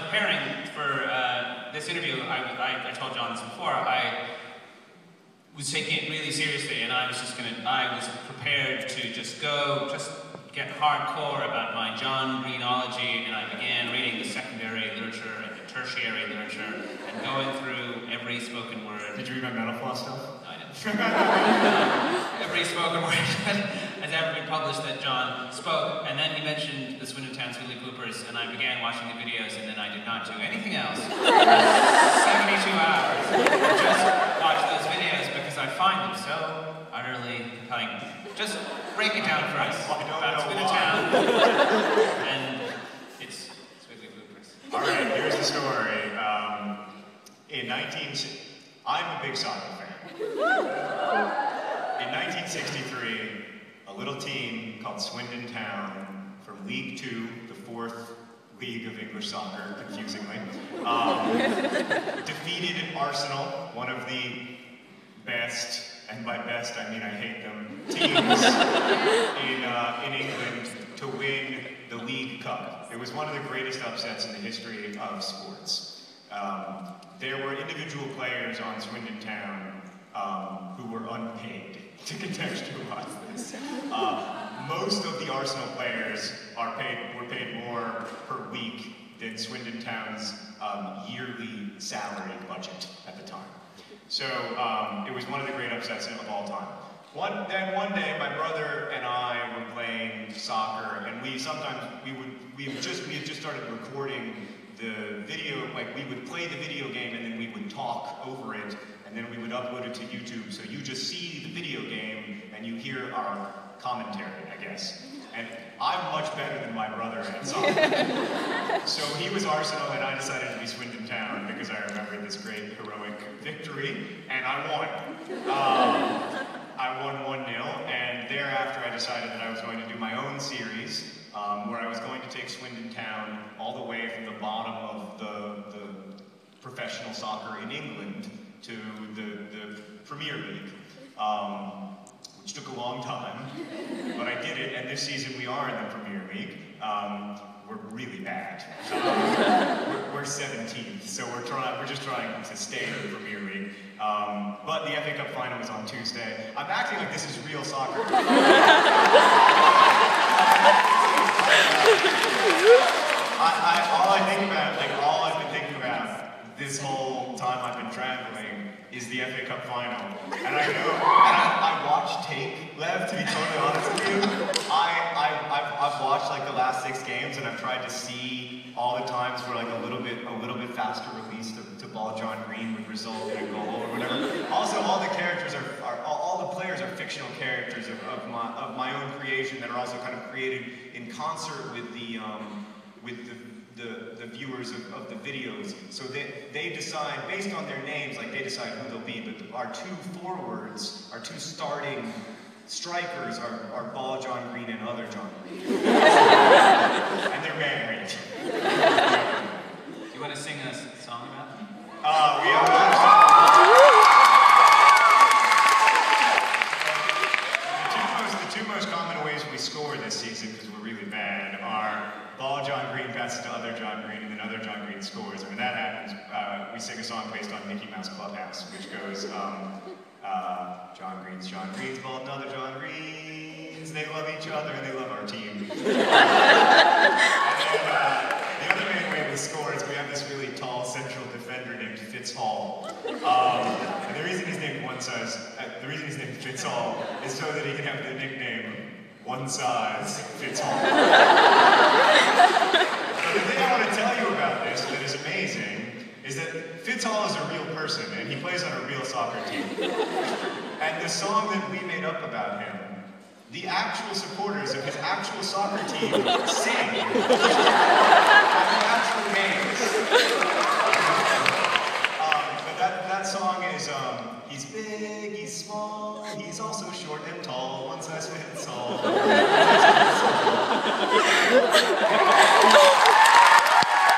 preparing for this interview, I told John this before, I was taking it really seriously, and I was prepared to just get hardcore about my John Greenology, and I began reading the secondary literature and the tertiary literature, and going through every spoken word. Did you read my Metalfloss stuff? No, I didn't. Every spoken word that has ever been published that John spoke, and then he mentioned the Swindon Town Swindly Bloopers, and I began watching the videos, and then I did not do anything else for 72 hours. Just watch those videos because I find them so utterly compelling. Just break it down for us about Swindon Town and its Swindly Bloopers. All right, here's the story. I'm a big soccer fan. In 1963, a little team called Swindon Town from League Two, the fourth league of English soccer, confusingly, defeated Arsenal, one of the best, and by best I mean I hate them, teams in England to win the League Cup. It was one of the greatest upsets in the history of sports. There were individual players on Swindon Town who were unpaid, to contextualize this. Most of the Arsenal players were paid more per week than Swindon Town's yearly salary budget at the time. So it was one of the great upsets of all time. One day, my brother and I were playing soccer, and we had just started recording the video. Like, we would play the video game and then we would talk over it, and then we would upload it to YouTube. So you just see the video game and you hear our commentary, I guess. And I'm much better than my brother at soccer. So he was Arsenal and I decided to be Swindon Town because I remembered this great heroic victory, and I won. I won 1-0, and thereafter I decided that I was going to do my own series where I was going to take Swindon Town all the way from the bottom of the professional soccer in England to the Premier League, which took a long time, but I did it, and this season we are in the Premier League. We're really bad. We're 17th, so we're just trying to stay in the Premier League. But the FA Cup final was on Tuesday. I'm acting like this is real soccer. All I've been thinking about this whole time I've been traveling is the FA Cup final. And I know, I watched tape, Lev, to be totally honest with you. I've watched like the last 6 games, and I've tried to see all the times where like a little bit faster release to ball John Green would result in a goal or whatever. Also, all the characters all the players are fictional characters of my own creation that are also kind of created in concert with the viewers of the videos. So they decide, based on their names, like they decide who they'll be, but our 2 forwards, our 2 starting strikers are Ball John Green and Other John Green. And they're married. Do you want to sing a song about them? We have the two most common ways we score this season, because we're really bad, are Ball John Green passes to Other John Green, and then Other John Green scores. And when that happens, we sing a song based on Mickey Mouse Clubhouse, which goes, John Green's ball to Other John Green's. They love each other and they love our team. And then, the other main way we score is we have this really tall central defender named Fitz Hall. And the reason he's named Fitz Hall is so that he can have the nickname One Size Fits All. But the thing I want to tell you about this that is amazing is that Fitz Hall is a real person, and he plays on a real soccer team. And the song that we made up about him, the actual supporters of his actual soccer team sing at the actual games. But that song is, he's big, he's small, he's also short and tall, one size fits all.